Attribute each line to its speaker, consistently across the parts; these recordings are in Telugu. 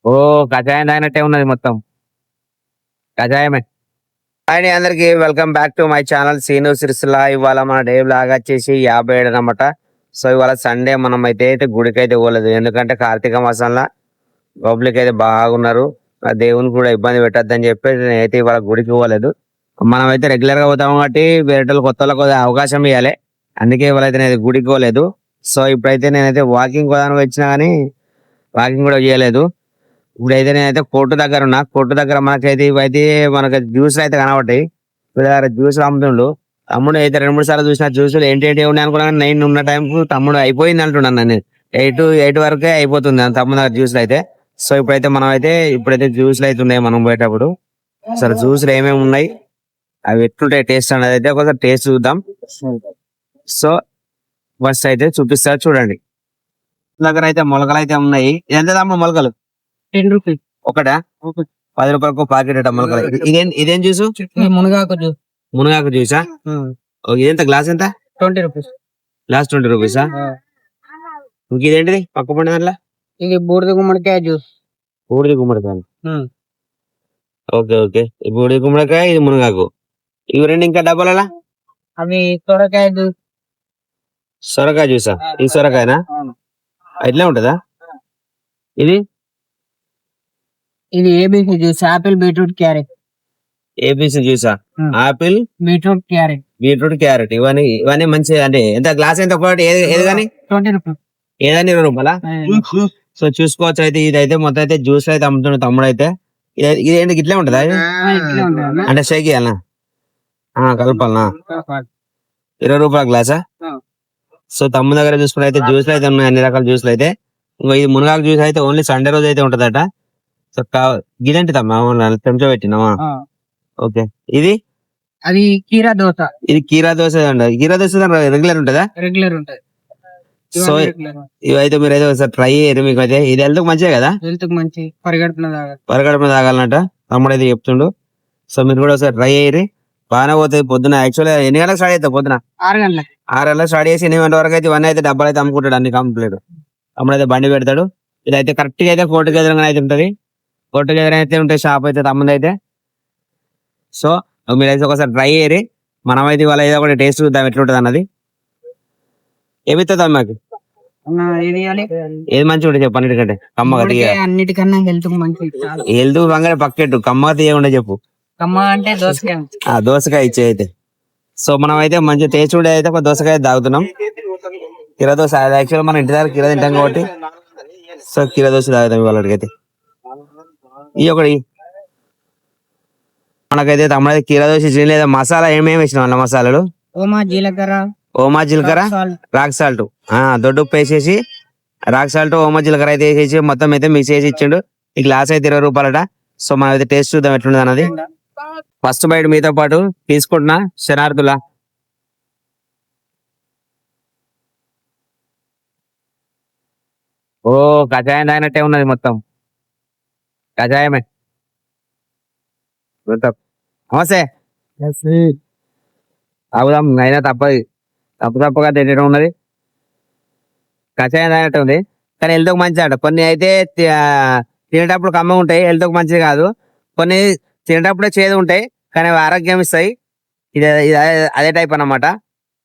Speaker 1: ఓ కషాయం తాగినట్టే ఉన్నది మొత్తం. కషాయమే. అండ్ అందరికి welcome back to my channel Seenu Sircilla. ఇవాళ మన డే బ్లాగ్ వచ్చేసి 57 అనమాట. సో ఇవాళ సండే మనం అయితే గుడికి అయితే పోలేదు, ఎందుకంటే కార్తీక మాసంలో పబ్లిక్ అయితే బాగున్నారు. ఆ దేవుని కూడా ఇబ్బంది పెట్టద్దని చెప్పి నేనైతే ఇవాళ గుడికి పోలేదు. మనం అయితే రెగ్యులర్ గా పోతాం కాబట్టి వేరే కొత్త వాళ్ళకి అవకాశం ఇవ్వాలి. అందుకే ఇవాళ అయితే నేను గుడికి పోలేదు. సో ఇప్పుడైతే నేనైతే వాకింగ్ పోదానికి వచ్చినా కానీ వాకింగ్ కూడా చేయలేదు. ఇప్పుడైతే నేనైతే కోర్టు దగ్గర ఉన్నా. కోర్టు దగ్గర మనకైతే ఇవైతే మనకి జ్యూస్లు అయితే కనబడ్డాయి. జ్యూస్లు అమ్ముతుండు. తమ్ముడు అయితే 2-3 సార్లు చూసిన జ్యూసులు ఏంటి ఉన్నాయి అనుకున్నా. నేను ఉన్న టైంకు తమ్ముడు అయిపోయింది అంటున్నాను. నేను 8 వరకే అయిపోతుంది తమ్ముడు దగ్గర జ్యూస్లు అయితే. సో ఇప్పుడైతే జ్యూస్లు అయితే ఉన్నాయి మనం పోయేటప్పుడు. సరే జ్యూస్లు ఏమేమి ఉన్నాయి, అవి ఎట్లుంటాయి టేస్ట్ అనేది అయితే ఒకసారి టేస్ట్ చూద్దాం. సో ఫస్ట్ అయితే చూపిస్తారు చూడండి. దగ్గర అయితే మొలకలు అయితే ఉన్నాయి. ఎంత తమ్ముడు మొలకలు?
Speaker 2: 10 రూపీస్
Speaker 1: ఒకటా? 10 రూపాయలకు ప్యాకెట్ అట మొలకలు. ఇదేం జ్యూస్?
Speaker 2: మునగాకు జ్యూస్.
Speaker 1: మునగాకు జ్యూసా? ఇదెంత గ్లాస్ ఎంత?
Speaker 2: 20 రూపీస్.
Speaker 1: గ్లాస్ 20 రూపీసా? ఇంక ఇదేంటిది పక్క పండి దాంట్లో?
Speaker 2: ఇది బూడిద గుమ్మడికాయ జ్యూస్.
Speaker 1: బూడిద గుమ్మడికాయ. Okay okay. బూడిద గుమ్మడికాయ, ఇది మునగాకు. ఇవి రెండు ఇంకా డబ్బాల
Speaker 2: అవి సొరకాయ జ్యూస్.
Speaker 1: సొరకాయ జ్యూసా? ఇది సొరకాయనా? ఇట్లా ఉంటదా ఇది?
Speaker 2: ఇది ABC juice. Apple, beetroot, carrot.
Speaker 1: ABC జ్యూసా? Apple,
Speaker 2: beetroot, carrot.
Speaker 1: Beetroot, carrot. ఇవన్నీ మంచి. అంటే ఎంత గ్లాస్ ఎంత ఒకటి? ఏది కానీ
Speaker 2: 20 రూపీస్.
Speaker 1: ఏదని 20 రూపాయలా? సో చూసుకోవచ్చు. అయితే ఇదైతే మొత్తం అయితే జ్యూస్ అయితే అమ్ముతుండే తమ్ముడు అయితే. ఇదేంటి ఇట్లే ఉంటదా?
Speaker 2: ఇట్లే ఉంటుంది.
Speaker 1: అంటే షేక్ ఇయ్యాలనా? కలపాలనా? 20 రూపాయల గ్లాసా? సో తమ్ముడు దగ్గర చూసుకుంటే అయితే జ్యూస్లు అయితే ఉన్నాయి, అన్ని రకాల జ్యూస్లు అయితే. ఇంకా ఇది మునగాకు జ్యూస్ అయితే ఓన్లీ సండే రోజు అయితే ఉంటదట. సో ఇదేంటి తమ్మా చెంచా పెట్టినావా? ఓకే. ఇది
Speaker 2: అది కీరా దోశ.
Speaker 1: ఇది కీరా దోశ అండి. కీరా దోశ రెగ్యులర్ ఉంటదా?
Speaker 2: రెగ్యులర్ ఉంటది.
Speaker 1: సో ఇవైతే మీరు అయితే ఒకసారి ట్రై చేయరు. మీకు అయితే ఇది హెల్త్ మంచిదే కదా?
Speaker 2: హెల్త్ మంచి. పరిగెడుపున
Speaker 1: తాగాలన్నట తమ్ముడు అయితే చెప్తుండు. సో మీరు కూడా ఒకసారి ట్రై చేయరు. బాగానే పోతుంది. పొద్దున యాక్చువల్గా ఎన్ని గంటలకు స్టార్ట్ అవుతుంది? పొద్దున
Speaker 2: 6 గంటలకు.
Speaker 1: 6 గంటలకు స్టార్ట్ చేసి 8 గంటల వరకు అయితే ఇవన్నీ అయితే డబ్బాలు అయితే అమ్ముకుంటాడు అన్ని కంప్లీట్. తమ్ముడు అయితే బండి పెడతాడు. ఇదైతే కరెక్ట్ గా అయితే కోర్టుకు ఎదురుగా అయితే ఉంటది. కోర్టుకు ఎదురు అయితే ఉంటుంది షాప్ అయితే తమ్ముడు అయితే. సో మీరైతే ఒకసారి ట్రై చేయరు. మనమైతే ఇవాళ ఏదో ఒకటి టేస్ట్ చూద్దాం ఎట్లుంటది అన్నది. ఏమిస్తుంది అమ్మకి? ఏది మంచిగా ఉంటుంది చెప్పు అన్నిటికంటే? కమ్మగా తీయ.
Speaker 2: అన్నిటికన్నా హెల్త్ మంచి.
Speaker 1: హెల్త్ వంగనే పక్కెట్టు, కమ్మగా తీయకుండా చెప్పు.
Speaker 2: కమ్మ అంటే దోసకాయ.
Speaker 1: దోసకాయ ఇచ్చే అయితే. సో మనం అయితే మంచి టేస్ట్ కూడా అయితే ఒక దోసకాయ తాగుతున్నాం. కీరా దోశ యాక్చువల్ మన ఇంటి దగ్గర కీరా తింటాం కాబట్టి సో కీరా దోశ తాగుతాం ఇవాళకి అయితే. ఈ ఒకటి మనకైతే తమ్ముడైతే కీరా దోశ ఇచ్చిన. లేదా మసాలా ఏమేమి ఇచ్చినాం అన్న మసాలాలు?
Speaker 2: ఓమా జీలకర్ర,
Speaker 1: రాక్ సాల్ట్, దొడ్డు ఉప్పు వేసేసి రాక్ సాల్ట్, ఓమా జీలకర్ర అయితే వేసేసి మొత్తం అయితే మిక్స్ చేసి ఇచ్చిండు. ఈ గ్లాస్ అయితే 20 రూపాయలట. సో మనం అయితే టేస్ట్ చూద్దాం ఎట్లుంది అన్నది. ఫస్ట్ బైట్ మీతో పాటు తీసుకుంటున్నా శనార్థులా. ఓ కషాయం తాగినట్టే ఉన్నది మొత్తం. కషాయమే మొత్తం. నమస్తే. తాగుదాం అయినా తప్పగా తినడం ఉన్నది. కషాయం తాగినట్టు ఉంది కానీ హెల్త్ మంచిది అట. కొన్ని అయితే తినేటప్పుడు కమ్మగా ఉంటాయి, హెల్త్ మంచిది కాదు. కొన్ని తినేటప్పుడే చేదు ఉంటాయి కానీ అవి ఆరోగ్యం ఇస్తాయి. ఇది అదే టైప్ అన్నమాట.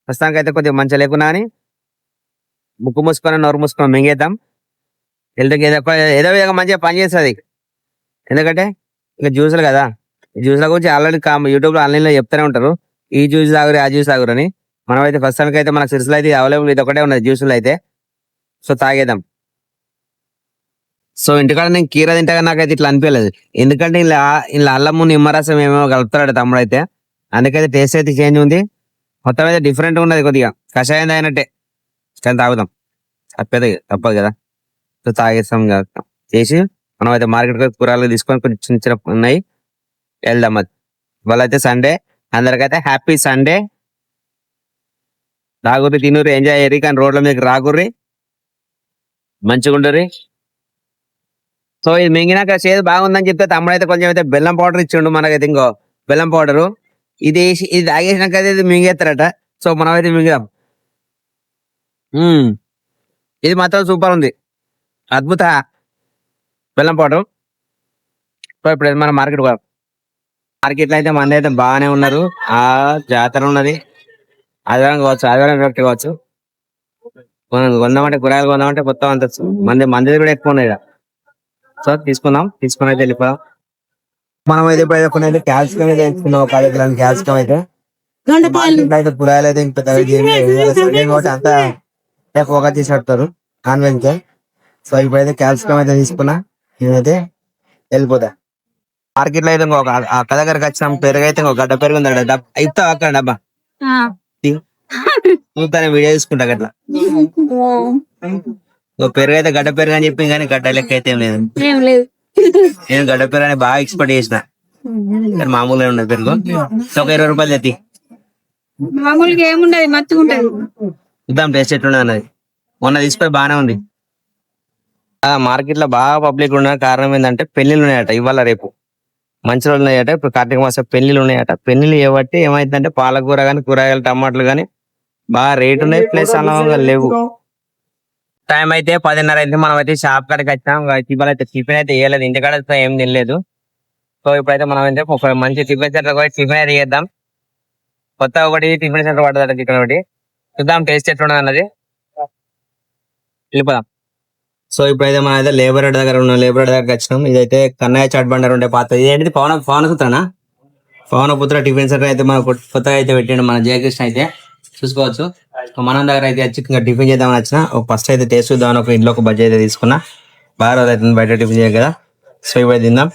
Speaker 1: ప్రస్తుతానికి అయితే కొద్దిగా మంచిగా లేకున్నా అని ముక్కు మూసుకొని నోరు మూసుకొని మింగేద్దాం. హెల్త్కి ఏదో విధంగా మంచిగా పనిచేస్తుంది. ఎందుకంటే ఇక జ్యూసులు కదా, ఈ జ్యూస్ల గురించి ఆల్రెడీ యూట్యూబ్లో ఆన్లైన్లో చెప్తూనే ఉంటారు. ఈ జ్యూస్ తాగురు, ఆ జ్యూస్ తాగురు అని. మనమైతే ప్రస్తుతానికి అయితే మనకు సిరిసిలో అయితే అవైలబుల్ ఇది ఒకటే ఉన్నది జ్యూసులు అయితే. సో తాగేద్దాం. సో ఇంటికాడ నేను కీరా తింటా నాకైతే ఇట్లా అనిపించలేదు. ఎందుకంటే ఇలా అల్లము నిమ్మరసం ఏమేమో కలుపుతాడు తమ్ముడు అయితే. అందుకైతే టేస్ట్ అయితే చేంజ్ ఉంది. మొత్తం అయితే డిఫరెంట్ ఉన్నది కొద్దిగా. కషాయం తాగినట్టే కానీ తాగుదాం, తప్పదు కదా. సో తాగేస్తాం కదా చేసి మనం అయితే మార్కెట్ కూరగాయలు తీసుకొని కొంచెం చిన్న చిన్న ఉన్నాయి వెళ్దాం. అది ఇవాళ అయితే సండే. అందరికైతే హ్యాపీ సండే. తాగుర్రి, తినుర్రి, ఎంజాయ్ అయ్యి కానీ రోడ్ల మీకు రాగుర్రి, మంచిగా ఉండర్రి. సో ఇది మింగినాక చేదు బాగుందని చెప్తే తమ్ముడు అయితే కొంచెం అయితే బెల్లం పౌడర్ ఇచ్చిండు మనకైతే. ఇంకో బెల్లం పౌడరు ఇది తాగేసినాక అయితే ఇది మింగేస్తారట. సో మనం అయితే మింగిదాం. ఇది మాత్రం సూపర్ ఉంది, అద్భుత బెల్లం పౌడర్. సో ఇప్పుడు మనం మార్కెట్ మార్కెట్ లో అయితే మంది అయితే బాగానే ఉన్నారు. ఆ జాతర ఉన్నది, ఆదివారం కావచ్చు, ఆదివారం కరెక్ట్ కావచ్చు. మనం కొందామంటే కూరగాయలు కొందామంటే మొత్తం అంత మంది కూడా ఎక్కువ ఉన్నాయి ఈడ. సో తీసుకుని అయితే వెళ్ళిపోదాం. మనం అయితే ఇప్పుడు అయితే క్యాల్సికం అయితే తీసుకున్నాం, ఒక 10 కిలోల క్యాల్సికం అయితే. మార్కెట్ లో అయితే కూరగాయలు అయితే ఇంకా పెద్దగా ఏమీ లేవు. ఇవాళ సండే కాబట్టి అంతా ఎక్కువగా తీసుకెడతారు నాన్ వెజ్. సో ఇప్పుడైతే క్యాల్సికం అయితే తీసుకున్నా, నేనైతే వెళ్ళిపోతా. మార్కెట్ లో అయితే ఇంకొక అక్క దగ్గరకు వచ్చినాం. పెరుగు అయితే ఇంకొక గడ్డ పెరుగు ఉంది, ఇస్తా అక్కడ డబ్బా చూస్తాను, వీడియో తీసుకుంటా అట్లా. పెరుగు అయితే గడ్డ పెరుగు అని చెప్పి కానీ గడ్డ లెక్క అయితే ఏం లేదు. నేను గడ్డ పెరుగు అని బాగా ఎక్స్పెక్ట్ చేసిన, కానీ మామూలుగా ఉన్నది పెరుగు. ఒక 20 రూపాయలు తెచ్చి
Speaker 2: మామూలుగా ఏముండదు, మత్తుగా ఉంటది.
Speaker 1: చూద్దాం టేస్ట్ ఎట్లున్నది అన్నది. మొన్న తీసుకొని బాగానే ఉంది. మార్కెట్ లో బాగా పబ్లిక్ ఉన్న కారణం ఏంటంటే పెళ్లిళ్ళు ఉన్నాయట ఇవాళ రేపు, మంచి రోజులు ఉన్నాయట. ఇప్పుడు కార్తీక మాసం పెళ్లిళ్ళు ఉన్నాయట. పెళ్లిళ్ళు ఏబట్టి ఏమైందంటే పాలకూర గానీ, కూరగాయలు, టమాటాలు గానీ బాగా రేట్ ఉన్నాయి, ప్లస్ అలా లేవు. టైం అయితే 10:30 అయితే మనం అయితే షాప్ కాడికి వచ్చాం. ఇవాళ అయితే టిఫిన్ అయితే వేయలేదు, ఇంటికాడ ఏం తినలేదు. సో ఇప్పుడైతే మనం అయితే ఒక మంచి టిఫిన్ సెంటర్ పోయి టిఫిన్ అయితే చేద్దాం. కొత్త ఒకటి టిఫిన్ సెంటర్ పడుతుంది ఇక్కడ ఒకటి, చూద్దాం టేస్ట్ ఎట్లున్నది అన్నది, వెళ్ళిపోదాం. సో ఇప్పుడైతే మనం అయితే లేబర్ దగ్గర ఉన్నాం, లేబర్ దగ్గర వచ్చినాం. ఇదైతే కన్నయ్య చాట్ బండారు ఉండే పాత, ఇదేంటిది పవనపుత్ర టిఫిన్ సెంటర్ అయితే మన కొత్తగా అయితే పెట్టిండు మన జయకృష్ణ అయితే, చూసుకోవచ్చు. మనం దగ్గర అయితే వచ్చి ఇంకా టిఫిన్ చేద్దామని వచ్చిన. ఫస్ట్ అయితే టేస్ట్ చూద్దామని ఒక ఇంట్లో ఒక బజ్జీ అయితే తీసుకున్నా. బాగా రోజు అవుతుంది బయట టిఫిన్ చేయాలి కదా. సో ఇప్పుడు తిందాం,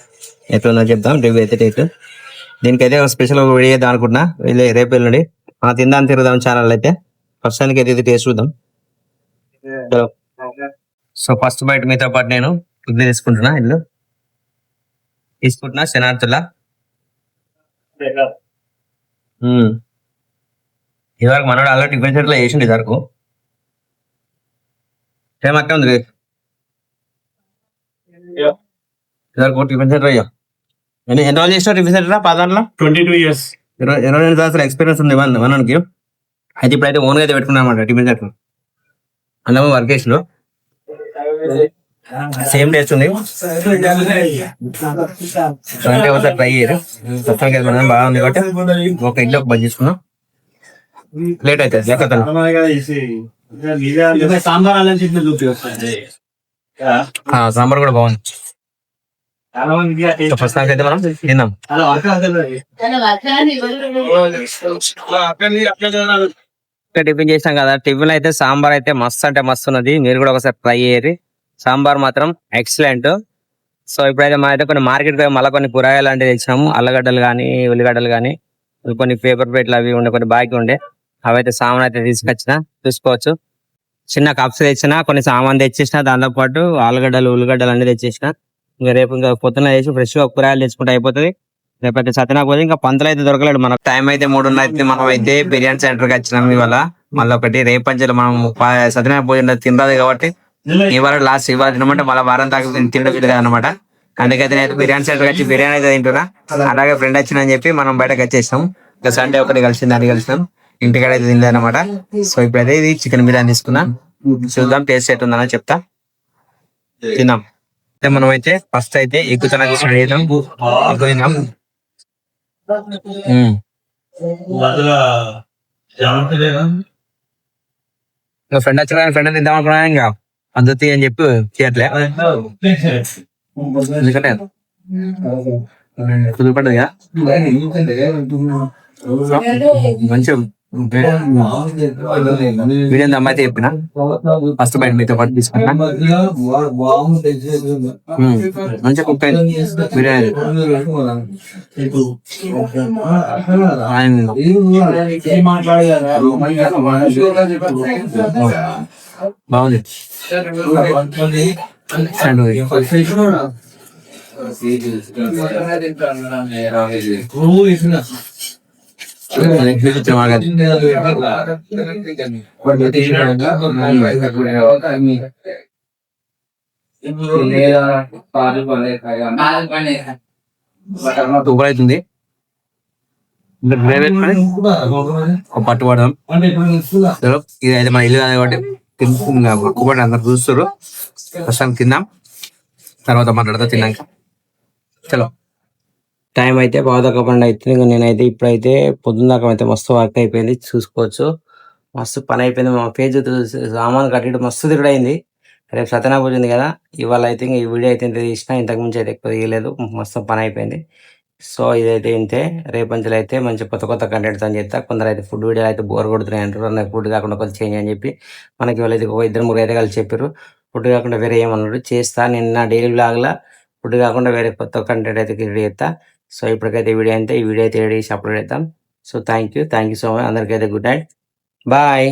Speaker 1: ఎట్లుందో చెప్దాం రివ్యూ అయితే టేస్ట్. దీనికైతే స్పెషల్ వీడియో చేద్దాం అనుకుంటున్నా, రేపు వెళ్ళండి మనం తిందాం తిరుగుదాం ఛానల్ అయితే. ప్రస్తుతానికి అయితే టేస్ట్ చూద్దాం. సో ఫస్ట్ బయట మీతో పాటు నేను ఇడ్లీ తీసుకుంటున్నా, శనార్థులా. ఇదివరకు మనోడు అలా టిఫిన్ సెంటర్ లో వేసిండు, ఇదివరకు సేమ్ అక్క ఉంది. ఇదివరకు టిఫిన్ సెంటర్ అయ్యా ఎన్ని రోజులు చేసినా టిఫిన్ సెంటర్ 22 years 22 సంవత్సరాల ఎక్స్పీరియన్స్ ఉంది మనకి. అయితే ఇప్పుడైతే ఓన్ గా అయితే పెట్టుకున్నాం అన్నమాట టిఫిన్ సెంటర్. అందులో వర్క్ చేసిండు, సేమ్ టేస్ట్ ఉంది. అంటే ఒకసారి ట్రై చేయరు, ప్రస్తుతానికి బాగుంది కాబట్టి ఒక ఇంట్లో ఒక బజ్జీ తీసుకున్నాం. లేట్ అయితే సాంబార్ కూడా బాగుంది. ప్రస్తుతానికి అయితే మనం తిన్నాం. టిఫిన్ చేసినాం కదా, టిఫిన్ అయితే సాంబార్ అయితే మస్తు అంటే మస్తు ఉన్నది. మీరు కూడా ఒకసారి ట్రై చేయరు, సాంబార్ మాత్రం ఎక్సలెంట్. సో ఇప్పుడైతే మా అయితే కొన్ని మార్కెట్ మళ్ళీ కొన్ని కూరగాయలు అంటే తెచ్చినాము. అల్లగడ్డలు కానీ, ఉల్లిగడ్డలు కానీ, కొన్ని పేపర్ ప్లేట్లు అవి ఉండే, కొన్ని బాకీ ఉండే, అవైతే సామాన్ అయితే తీసుకొచ్చిన, చూసుకోవచ్చు. చిన్న కప్స్ తెచ్చిన, కొన్ని సామాన్ తెచ్చేసిన, దాంతో పాటు ఆలుగడ్డలు, ఉల్లిగడ్డలు అన్ని తెచ్చేసిన. ఇంకా రేపు ఇంకా పొద్దున్న వేసి ఫ్రెష్ గా కూరగాయలు తెచ్చుకుంటే అయిపోతుంది. రేపైతే సత్యనాపోతే ఇంకా పంతులు అయితే దొరకలేడు. మనకు టైం అయితే 3:30 అయితే మనం అయితే బిర్యానీ సెంటర్ కి వచ్చినాం ఇవాళ. మళ్ళీ ఒకటి రేపంచెలు మనం సత్యనారాయణ భోజనం తినరాదు కాబట్టి ఇవాళ లాస్ట్, ఇవాళ తినమంటే మళ్ళీ వారం దాకా తినడం వీలు అనమాట. అందుకైతే నేను బిర్యానీ సెంటర్ వచ్చి బిర్యానీ అయితే తింటున్నా. అలాగే ఫ్రెండ్ వచ్చిందని చెప్పి మనం బయటకు వచ్చేసాం. ఇంకా సండే ఒకటి కలిసింది, దాన్ని కలిసినాం, ఇంటికాడ అయితే తింది అనమాట. సో ఇప్పుడైతే ఇది చికెన్ బిర్యానీ తీసుకున్నా, చూద్దాం టేస్ట్ ఎట్టుందని చెప్తా, తిన్నాం. మనం అయితే ఫస్ట్ అయితే ఎగ్గు తిన్నాం, తిన్నాం. ఫ్రెండ్ వచ్చిన ఫ్రెండ్ తిందాం అనుకున్నా, ఇంకా పద్ధతి అని చెప్పి చేయట్లే, ఎందుకంటే కుదిరిపడ్డది కదా. మంచిగా వీడియో అమ్మాయి అయితే చెప్పిన ఫస్ట్ బయట మీతో పాటు తీసుకున్నా. మంచిగా కుక్ అయింది బిర్యానీ. బాగుంది. అవుతుంది పట్టు పడదాం. ఇది అయితే మన ఇల్లు కాబట్టి అందరు చూస్తారు. ఫస్ట్ తిందాం, తర్వాత మాట్లాడతా తిన్నాక. చలో టైం అయితే 11:12 అవుతుంది. ఇంక నేనైతే ఇప్పుడైతే పొద్దున్న దాకా అయితే మస్తు వర్క్ అయిపోయింది చూసుకోవచ్చు. మస్తు పని అయిపోయింది. మా పేజ్ సామాన్ కట్టి మస్తు తిరుగుడైంది. రేపు సత్యనారాయణ పూజ ఉంది కదా! ఇవాళ అయితే ఇంక ఈ వీడియో అయితే ఇంత తీసిన. ఇంతకు మించి అయితే ఎక్కువ తీయలేదు. మస్తు పని అయిపోయింది. సో ఇదైతే ఇంతే. రేపటి అయితే మంచి కొత్త కొత్త కంటెంట్‌తోని చేత్తా. కొందరైతే ఫుడ్ వీడియోలు అయితే బోర్ కొడుతున్నాయి అంటారు. నాకు ఫుడ్ కాకుండా కొద్దిగా చేంజ్ అని చెప్పి మనకి వీళ్ళైతే ఒక ఇద్దరు ముగ్గురు అయితే కలిసి చెప్పిర్రు. ఫుడ్ కాకుండా వేరే ఏమన్నారు చేస్తా. నేను నా డైలీ వ్లాగ్‌లా ఫుడ్ కాకుండా వేరే కొత్త కంటెంట్ అయితే క్రియేట్ చేత్తా. సో ఇప్పటికైతే ఈ వీడియో అంతే. ఈ వీడియో అయితే ఎడిట్ చేసి అప్లోడ్ చేద్దాం. So thank you so much. అందరికైతే గుడ్ నైట్. బాయ్.